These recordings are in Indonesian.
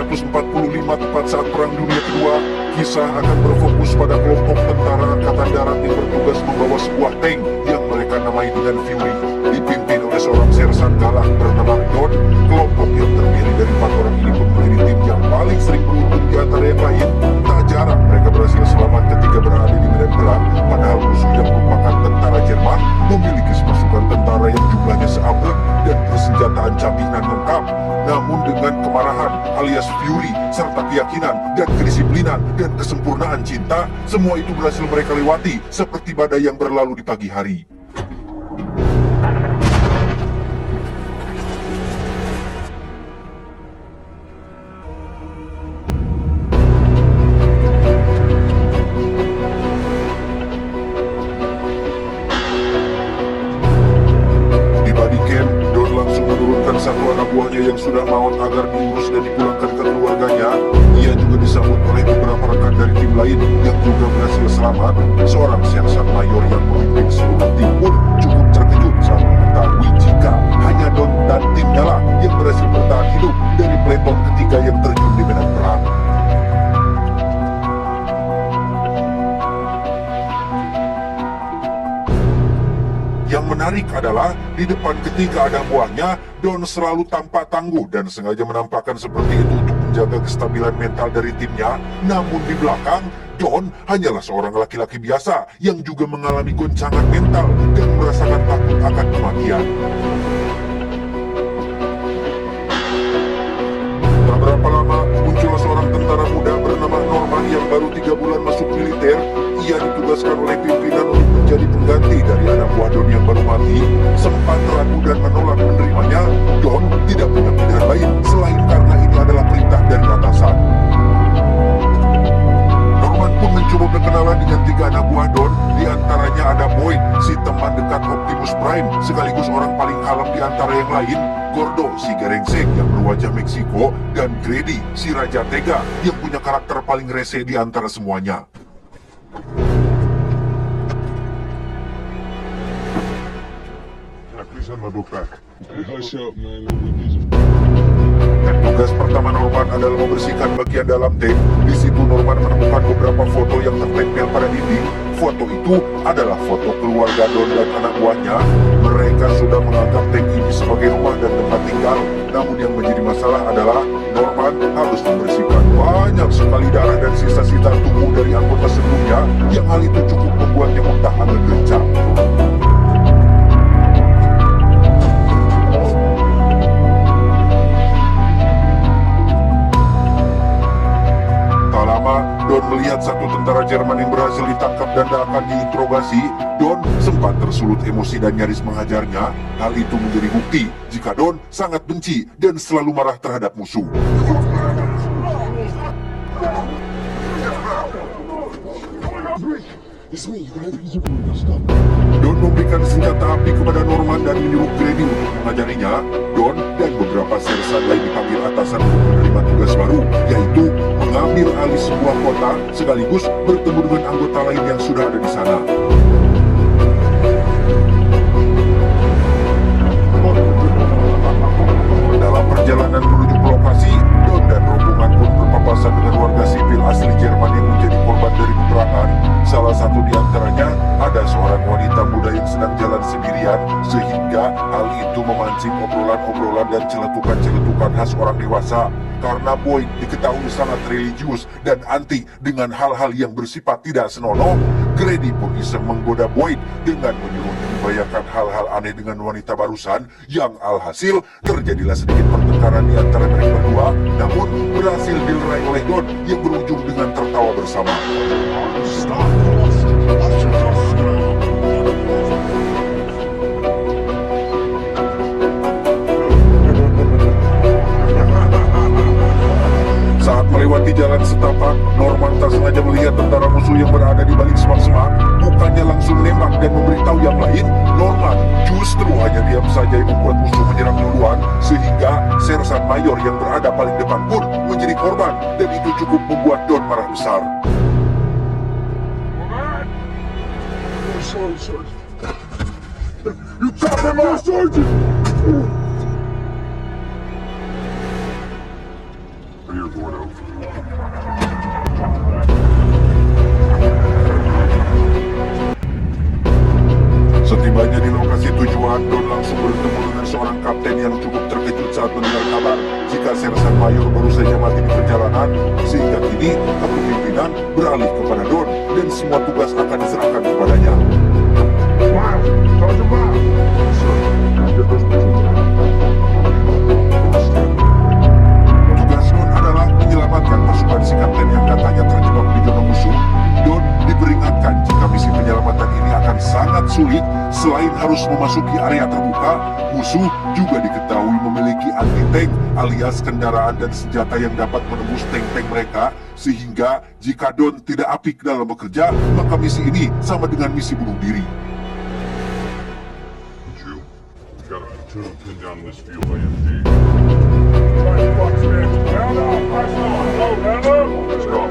1945 tepat saat Perang Dunia Kedua, kisah akan berfokus pada kelompok tentara Angkatan Darat yang bertugas membawa sebuah tank yang mereka namai dengan Fury, dipimpin oleh seorang sersan galak bernama Don. Kelompok yang terdiri dari 4 orang ini pun menjadi tim yang paling sering beruntung di antara yang lain. Tak jarang mereka berhasil selamat ketika berada di medan perang, padahal musuh yang merupakan tentara Jerman memiliki pasukan tentara yang jumlahnya seabad dan persenjataan canggih dan lengkap. Namun dengan kemarahan alias Fury serta keyakinan dan kedisiplinan dan kesempurnaan cinta, semua itu berhasil mereka lewati seperti badai yang berlalu di pagi hari. Satu anak buahnya yang sudah maut agar diurus dan dipulangkan ke keluarganya. Ia juga disambut oleh beberapa rekan dari tim lain yang juga berhasil selamat. Seorang sersan mayor yang memimpin seluruh tim pun cukup terkejut saat mengetahui jika hanya Don dan timnya lah yang berhasil bertahan hidup dari peleton ketiga yang terjun di medan perang. Yang menarik adalah di depan ketiga anak buahnya, Don selalu tampak tangguh dan sengaja menampakkan seperti itu untuk menjaga kestabilan mental dari timnya. Namun di belakang, Don hanyalah seorang laki-laki biasa yang juga mengalami goncangan mental dan merasakan takut akan kematian. Tak berapa lama, muncullah seorang tentara muda bernama Norman yang baru 3 bulan masuk militer. Ia ditugaskan oleh pimpinan untuk menjadi pengganti dari anak buah Don yang baru mati. Sempat ragu dan menolak menerimanya, Don tidak punya pilihan lain selain karena ini adalah perintah dari atasan. Norman pun mencoba berkenalan dengan 3 anak buah Don. Di antaranya ada Boyd, si teman dekat Optimus Prime, sekaligus orang paling kalem di antara yang lain. Gordo, si gerengsek yang berwajah Meksiko, dan Grady, si raja tega yang punya karakter paling rese di antara semuanya. Tugas pertama Norman adalah membersihkan bagian dalam tank. Di situ Norman menemukan beberapa foto yang tertempel pada dinding. Foto itu adalah foto keluarga Don dan anak buahnya. Mereka sudah menganggap tank ini sebagai rumah dan tempat tinggal. Namun yang menjadi masalah adalah Norman harus membersihkan banyak sekali darah dan sisa-sisa tubuh dari anggota sebelumnya, yang hal itu cukup membuatnya muntah angin kencang. Don melihat satu tentara Jerman yang berhasil ditangkap dan akan diinterogasi. Don sempat tersulut emosi dan nyaris menghajarnya. Hal itu menjadi bukti jika Don sangat benci dan selalu marah terhadap musuh. Don memberikan senjata api kepada Norman dan menyuruh Grady untuk mengajarinya. Don dan beberapa sersan lain dipanggil atasan untuk menerima tugas baru, yaitu mengambil alih sebuah kota sekaligus bertemu dengan anggota lain yang sudah ada di sana. Dalam perjalanan menuju ke lokasi, Don dan rombongan pun berpapasan dengan warga sipil asli Jerman yang menjadi korban dari peperangan. Salah satu di antaranya ada seorang wanita muda yang sedang jalan sendirian, sehingga hal itu memancing obrolan-obrolan dan celetukan-celetukan khas orang dewasa. Karena Boyd diketahui sangat religius dan anti dengan hal-hal yang bersifat tidak senonoh, Grady pun iseng menggoda Boyd dengan menyuruhnya membayangkan hal-hal aneh dengan wanita barusan, yang alhasil terjadilah sedikit pertengkaran di antara mereka berdua, namun berhasil dilerai oleh Don yang berujung dengan tertawa bersama. Saat melewati jalan setapak, Norman tak sengaja melihat tentara musuh yang berada di balik semak-semak. Bukannya langsung menembak dan memberitahu yang lain, Norman justru hanya diam saja yang membuat musuh menyerang duluan, sehingga sersan mayor yang berada paling depan pun menjadi korban, dan itu cukup membuat Don marah besar. You got him out, Sergeant! bertemu dengan seorang kapten yang cukup terkejut saat mendengar kabar jika Sersan Mayor baru saja mati di perjalanan, sehingga kini kepemimpinan beralih kepada Don dan semua tugas akan diserahkan kepadanya. Miles, Sergeant Miles. Sir, get those Tugas Don adalah menyelamatkan pasukan si kapten yang katanya terjebak di zona musuh. Don diperingatkan jika misi penyelamatan ini akan sangat sulit. Selain harus memasuki area terbuka, musuh juga diketahui memiliki anti-tank alias kendaraan dan senjata yang dapat menembus tank-tank mereka, sehingga jika Don tidak apik dalam bekerja, maka misi ini sama dengan misi bunuh diri. You gotta pin down this field AMD. Right, Fox, man. Round up, press on, go, round up. Let's go,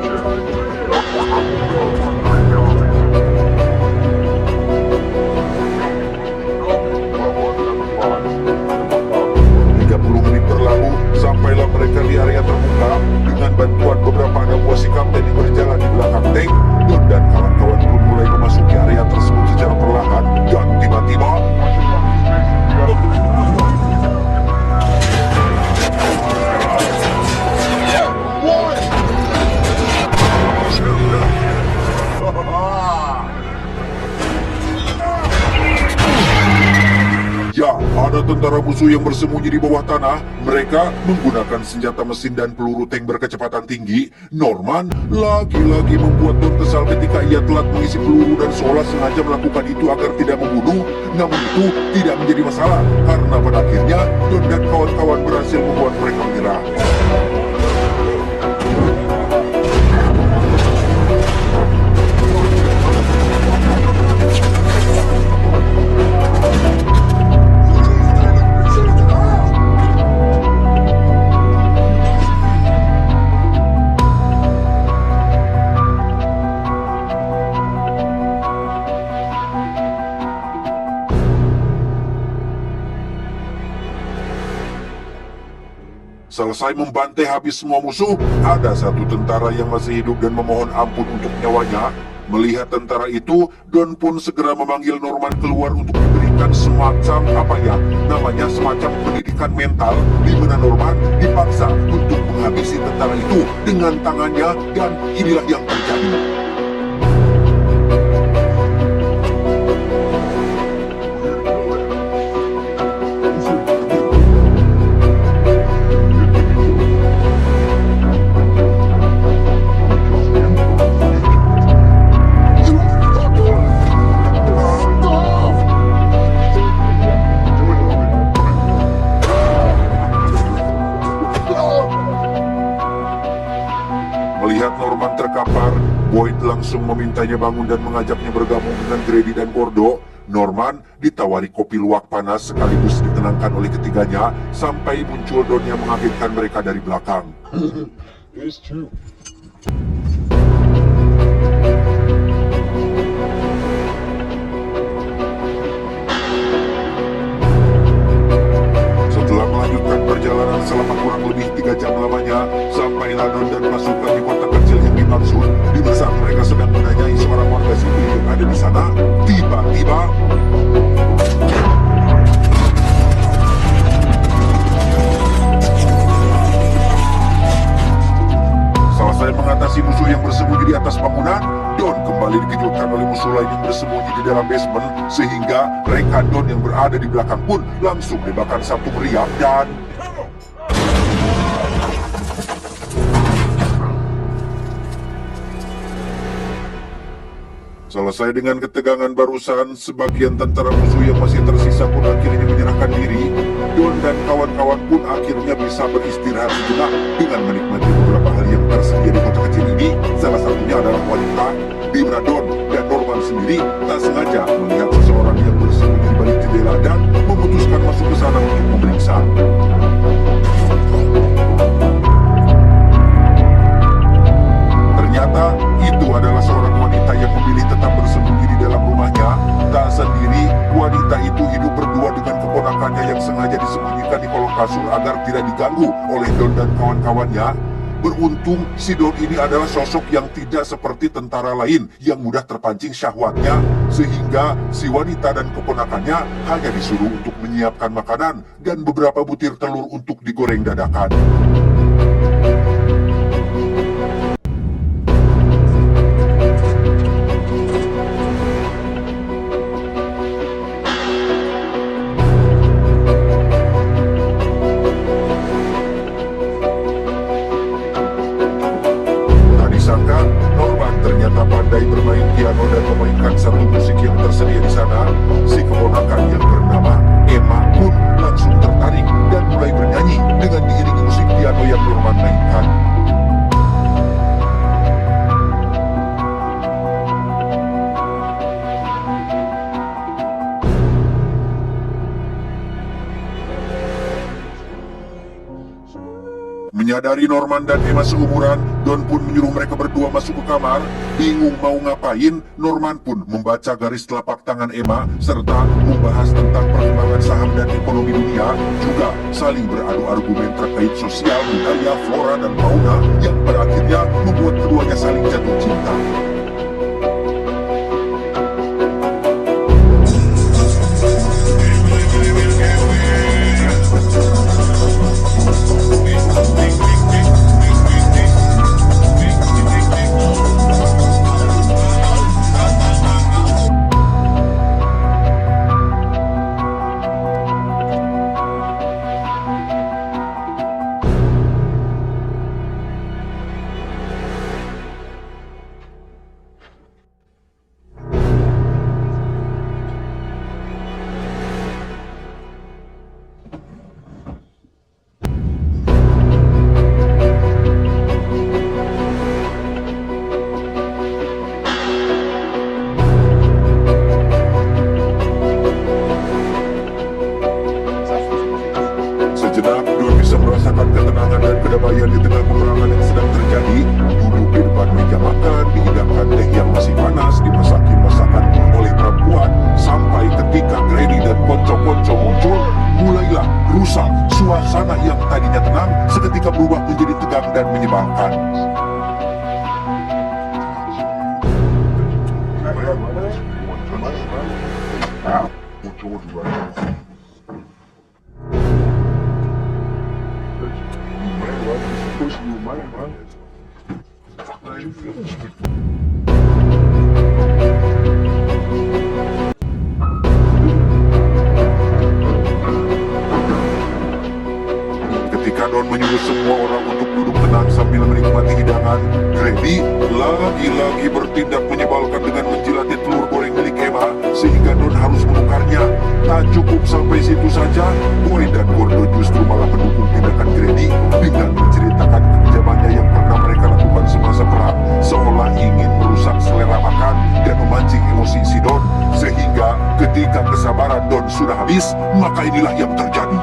Berlalu, sampailah mereka di area terbuka dengan bantuan beberapa anak buah si kapten yang berjalan di belakang tank. Don dan kawan-kawan pun mulai memasuki area tersebut secara perlahan dan tiba-tiba ya, ada tentara musuh yang bersembunyi di bawah tanah. Mereka menggunakan senjata mesin dan peluru tank berkecepatan tinggi. Norman lagi-lagi membuat Don kesal ketika ia telat mengisi peluru dan seolah sengaja melakukan itu agar tidak membunuh. Namun itu tidak menjadi masalah, karena pada akhirnya Don dan kawan-kawan berhasil membuat mereka menyerah. Selesai membantai habis semua musuh, ada satu tentara yang masih hidup dan memohon ampun untuk nyawanya. Melihat tentara itu, Don pun segera memanggil Norman keluar untuk diberikan semacam namanya semacam pendidikan mental, di mana Norman dipaksa untuk menghabisi tentara itu dengan tangannya, dan inilah yang terjadi. Melihat Norman terkapar, Boyd langsung memintanya bangun dan mengajaknya bergabung dengan Grady dan Gordo. Norman ditawari kopi luwak panas sekaligus ditenangkan oleh ketiganya sampai muncul Don yang mengagetkan mereka dari belakang. There's two. Setelah melanjutkan perjalanan selama kurang lebih 3 jam lamanya, sampailah Don dan pasukan di kota kecil yang dimaksud. Di saat mereka sedang menanyai seorang warga sipil yang ada di sana, tiba-tiba selesai mengatasi musuh yang bersembunyi di atas bangunan, Don kembali dikejutkan oleh musuh lain yang bersembunyi di dalam basement, sehingga rekan Don yang berada di belakang pun langsung dibakar satu meriam dan selesai dengan ketegangan barusan, sebagian tentara musuh yang masih tersisa pun akhirnya menyerahkan diri. Don dan kawan-kawan pun akhirnya bisa beristirahat sejenak dengan menikmati beberapa hal yang tersedia di kota kecil ini. Salah satunya adalah wanita, di mana Don dan Norman sendiri tak sengaja melihat seseorang yang bersembunyi di balik jendela dan memutuskan masuk ke sana untuk memeriksa. Ternyata itu adalah seorang wanita yang memilih tetap bersembunyi di dalam rumahnya. Tak sendiri, wanita itu hidup berdua dengan keponakannya yang sengaja disembunyikan di kolong kasur agar tidak diganggu oleh Don dan kawan-kawannya. Beruntung si Don ini adalah sosok yang tidak seperti tentara lain yang mudah terpancing syahwatnya, sehingga si wanita dan keponakannya hanya disuruh untuk menyiapkan makanan dan beberapa butir telur untuk digoreng dadakan. Disangka Norman ternyata pandai bermain piano dan memainkan satu musik yang tersedia di sana. Si keponakan yang bernama Emma pun langsung tertarik dan mulai bernyanyi dengan diiringi musik piano yang Norman mainkan. Menyadari Norman dan Emma seumuran, Don pun menyuruh mereka berdua masuk ke kamar. Bingung mau ngapain, Norman pun membaca garis telapak tangan Emma serta membahas tentang perkembangan saham dan ekonomi dunia, juga saling beradu argumen terkait sosial budaya, flora dan fauna yang pada akhirnya membuat keduanya saling jatuh cinta. Sejenak, Don bisa merasakan ketenangan dan kedamaian di tengah peperangan yang sedang terjadi. Duduk di depan meja makan, dihidangkan teh yang masih panas, dimasakin masakan oleh perempuan, sampai ketika Grady dan konco-konco muncul, mulailah rusak. Suasana yang tadinya tenang seketika berubah menjadi tegang dan menyebalkan. Ketika Don menyuruh semua orang untuk duduk tenang sambil menikmati hidangan, Grady lagi-lagi bertindak menyebalkan dengan menjilati telur goreng milik Emma, sehingga Don harus menukarnya. Tak cukup sampai situ saja, Boy dan Gordo justru malah mendukung tindakan Grady dengan menceritakan kekejamannya yang pernah mereka lakukan semasa perang, seolah ingin merusak selera makan dan memancing emosi si Don, sehingga ketika kesabaran Don sudah habis, maka inilah yang terjadi.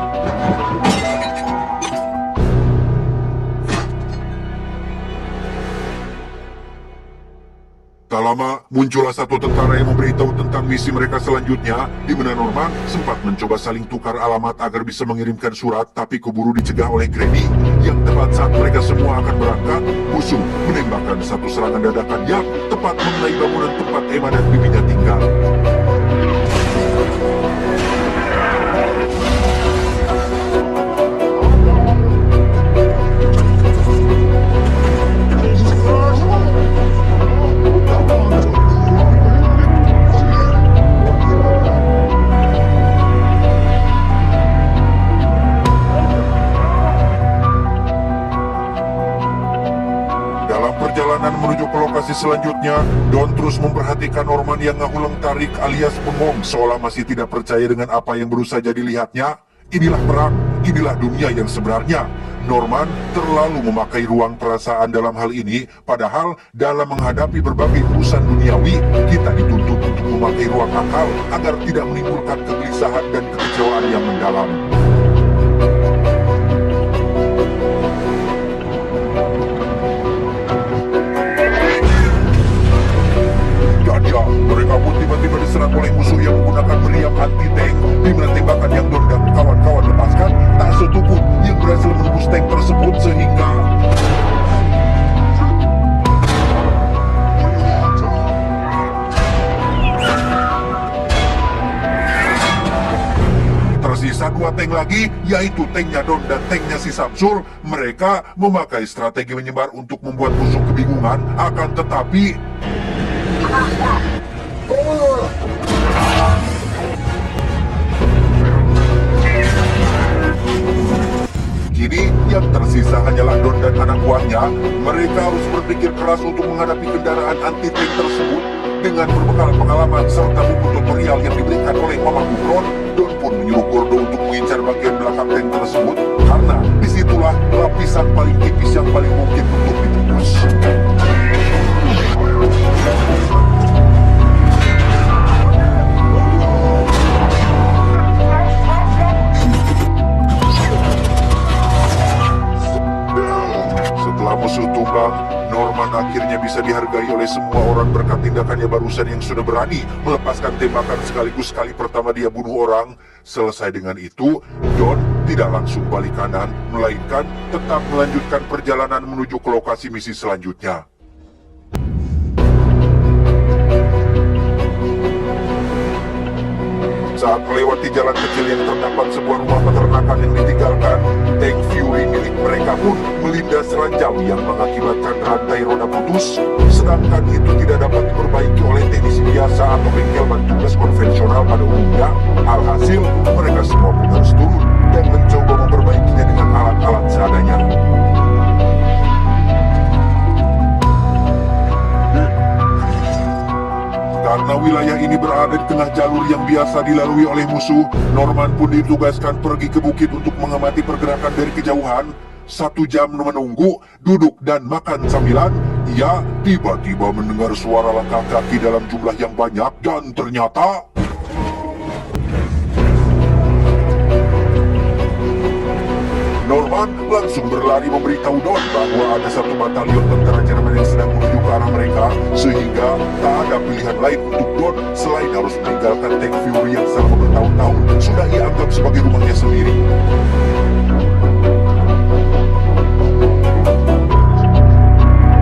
Tak lama, muncullah satu tentara yang memberitahu tentang misi mereka selanjutnya, di mana Norman sempat mencoba saling tukar alamat agar bisa mengirimkan surat, tapi keburu dicegah oleh Grady, yang tepat saat mereka semua akan berangkat, musuh menembakkan satu serangan dadakan yang tepat mengenai bangunan tempat Emma dan bibinya tinggal. Perjalanan menuju ke lokasi selanjutnya, Don terus memperhatikan Norman yang ngahulang tarik alias bengong, seolah masih tidak percaya dengan apa yang baru saja dilihatnya. Inilah perang, inilah dunia yang sebenarnya. Norman terlalu memakai ruang perasaan dalam hal ini, padahal dalam menghadapi berbagai urusan duniawi, kita dituntut untuk memakai ruang akal agar tidak menimbulkan kegelisahan dan kekecewaan yang mendalam. Mereka pun tiba-tiba diserang oleh musuh yang menggunakan meriam anti-tank, di mana tembakan yang Don dan kawan-kawan lepaskan tak satupun yang berhasil menembus tank tersebut, sehingga tank lagi, yaitu tanknya Don dan tanknya si Samsul. Mereka memakai strategi menyebar untuk membuat musuh kebingungan. Akan tetapi kini yang tersisa hanyalah Don dan anak buahnya. Mereka harus berpikir keras untuk menghadapi kendaraan anti-tank tersebut. Dengan berbekal pengalaman serta buku tutorial yang diberikan oleh Mama Gufron, Don pun menyuruh Gordo untuk mengincar bagian belakang tank tersebut, karena disitulah lapisan paling tipis yang paling mungkin untuk ditembus. Setelah musuh tumbang, Norman akhirnya bisa dihargai oleh semua orang berkat tindakannya barusan yang sudah berani melepaskan tembakan sekaligus kali pertama dia bunuh orang. Selesai dengan itu, Don tidak langsung balik kanan, melainkan tetap melanjutkan perjalanan menuju ke lokasi misi selanjutnya. Saat melewati jalan kecil yang terdapat sebuah rumah peternakan yang ditinggalkan, tank Fury milik mereka pun melindas ranjau yang mengakibatkan rantai roda putus. Sedangkan itu tidak dapat diperbaiki oleh teknisi biasa atau bengkel bantuan konvensional pada umumnya. Alhasil, mereka semua pun harus turun dan mencoba memperbaikinya dengan alat-alat seadanya. Karena wilayah ini berada di tengah jalur yang biasa dilalui oleh musuh, Norman pun ditugaskan pergi ke bukit untuk mengamati pergerakan dari kejauhan. 1 jam menunggu, duduk dan makan sambilan, ia tiba-tiba mendengar suara langkah kaki dalam jumlah yang banyak dan ternyata Norman langsung berlari memberitahu Don bahwa ada 1 batalion tentara Jerman yang sedang menuju ke arah mereka, sehingga tak ada pilihan lain untuk Don selain harus meninggalkan tank Fury yang selama bertahun-tahun sudah ia anggap sebagai rumahnya sendiri.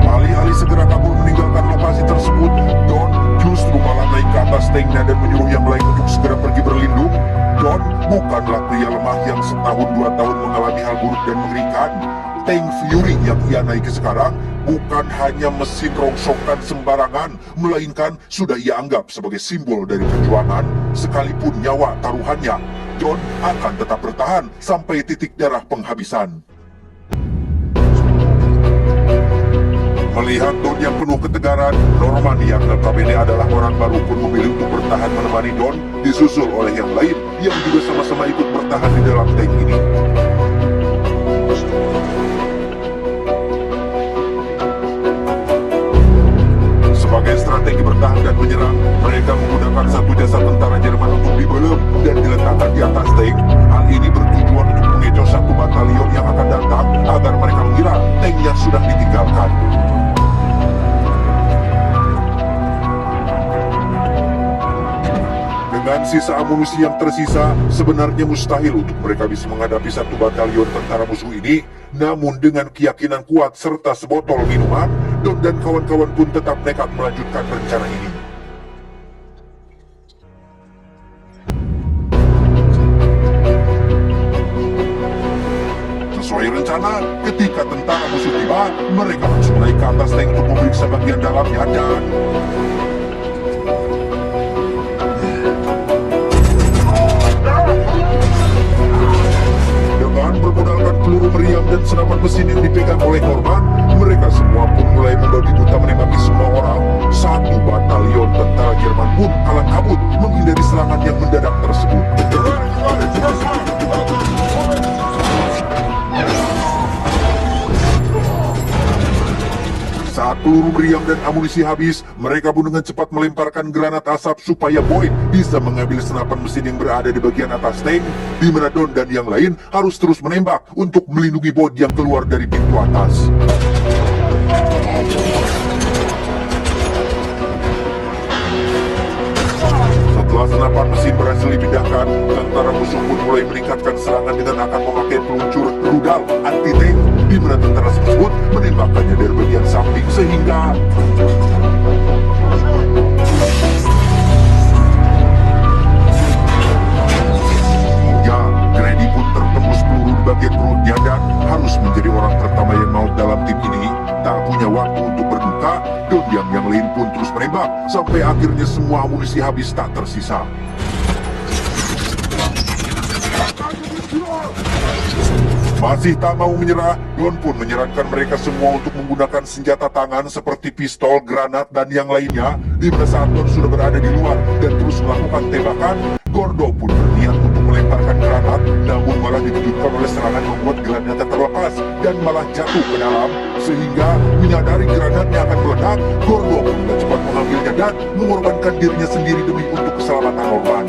Alih-alih segera kabur meninggalkan lokasi tersebut, Don justru malah naik ke atas tanknya dan menyuruh yang lain untuk segera pergi berlindung. Don bukanlah pria lemah yang setahun 2 tahun mengalami hal buruk dan mengerikan. Tank Fury yang ia naiki sekarang bukan hanya mesin rongsokan sembarangan, melainkan sudah ia anggap sebagai simbol dari perjuangan. Sekalipun nyawa taruhannya, Don akan tetap bertahan sampai titik darah penghabisan. Melihat Don yang penuh ketegaran, Norman yang notabene adalah orang baru pun memilih untuk bertahan menemani Don, disusul oleh yang lain yang juga sama-sama ikut bertahan di dalam tank ini. Sebagai strategi bertahan dan menyerang, mereka menggunakan 1 jasa tentara Jerman untuk dibelem dan diletakkan di atas tank. Hal ini bertujuan untuk mengecoh 1 batalion yang akan datang agar mereka mengira tanknya sudah ditinggalkan. Dengan sisa amunisi yang tersisa, sebenarnya mustahil untuk mereka bisa menghadapi 1 batalion tentara musuh ini. Namun dengan keyakinan kuat serta sebotol minuman, Don dan kawan-kawan pun tetap nekat melanjutkan rencana ini. Sesuai rencana, ketika tentara musuh tiba, mereka langsung naik ke atas tank untuk memeriksa bagian dalamnya dan bermodalkan peluru meriam dan senapan mesin yang dipegang oleh Norman, mereka semua pun mulai membabi buta menembaki semua orang. 1 batalion tentara Jerman pun kalah kabut menghindari serangan yang mendadak tersebut. Saat peluru meriam dan amunisi habis, mereka pun dengan cepat melemparkan granat asap supaya Boyd bisa mengambil senapan mesin yang berada di bagian atas tank, di mana Don dan yang lain harus terus menembak untuk melindungi Boyd yang keluar dari pintu atas. Setelah senapan mesin berhasil dipindahkan, tentara musuh pun mulai meningkatkan serangan dengan akan memakai peluncur rudal anti-tank, di mana tentara tersebut menembakkannya dari bagian samping sehingga ya, Grady ditembak sampai akhirnya semua amunisi habis tak tersisa. Masih tak mau menyerah, Don pun menyarankan mereka semua untuk menggunakan senjata tangan seperti pistol, granat, dan yang lainnya. Di mana saat Don sudah berada di luar dan terus melakukan tembakan, Gordo pun berniat untuk melemparkan granat, namun malah dikejutkan oleh serangan membuat granatnya terlepas dan malah jatuh ke dalam. Sehingga menyadari granatnya akan meledak, Gordo pun dengan cepat mengambilnya dan mengorbankan dirinya sendiri demi untuk keselamatan Norman.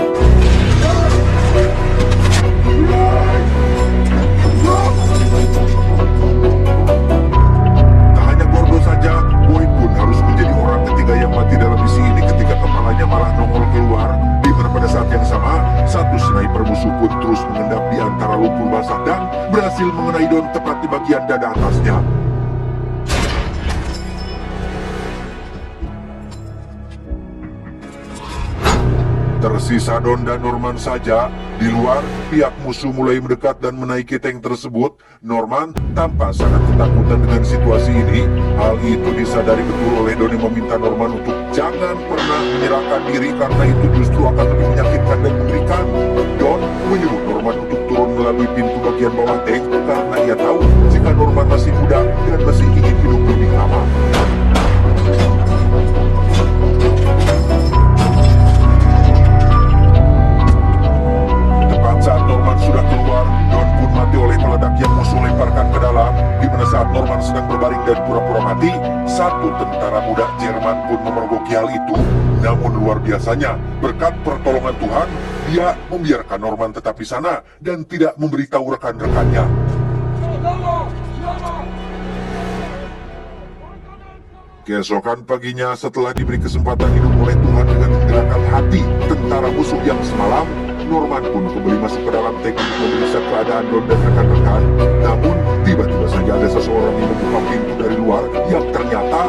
Tak hanya Gordo saja, Boy pun harus menjadi orang ketiga yang mati dalam misi ini ketika kepalanya malah nongol keluar. Di mana pada saat yang sama, satu sniper musuh pun terus mengendap di antara lumpur basah dan berhasil mengenai Don tepat di bagian dada atasnya. Tersisa Don dan Norman saja. Di luar, pihak musuh mulai mendekat dan menaiki tank tersebut. Norman tampak sangat ketakutan dengan situasi ini. Hal itu disadari betul oleh Don yang meminta Norman untuk jangan pernah menyerahkan diri karena itu justru akan lebih menyakitkan dan mengerikan. Don menyuruh Norman untuk turun melalui pintu bagian bawah tank karena ia tahu jika Norman masih muda dan masih ingin hidup lebih lama. Saat Norman sudah keluar, Don pun mati oleh meledak yang musuh lemparkan ke dalam. Di mana saat Norman sedang berbaring dan pura-pura mati, satu tentara muda Jerman pun memergoki hal itu. Namun luar biasanya, berkat pertolongan Tuhan, dia membiarkan Norman tetap di sana dan tidak memberitahu rekan-rekannya. Keesokan paginya, setelah diberi kesempatan hidup oleh Tuhan dengan menggerakkan hati tentara musuh yang semalam, Norman pun kembali masuk ke dalam tank untuk memeriksa keadaan Don dan rekan-rekan. Namun, tiba-tiba saja ada seseorang yang membuka pintu dari luar yang ternyata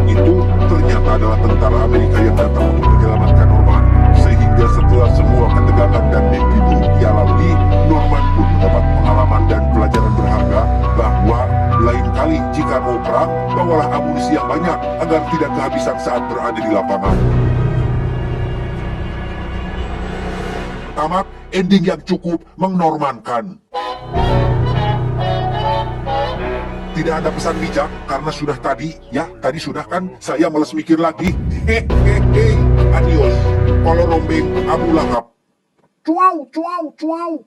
itu ternyata adalah tentara Amerika yang datang untuk menyelamatkan Norman. Sehingga setelah semua ketegangan dan mimpi buruk ia lalui, Norman pun mendapat pengalaman dan pelajaran berharga bahwa lain kali jika mau perang, bawalah amunisi yang banyak agar tidak kehabisan saat berada di lapangan. Tamat, ending yang cukup mengnormankan. Tidak ada pesan bijak karena sudah tadi sudah kan, saya malas mikir lagi. Hehehe, adios. Kalau rombeng, Abu Lahab. Cuau, cuau, cuau.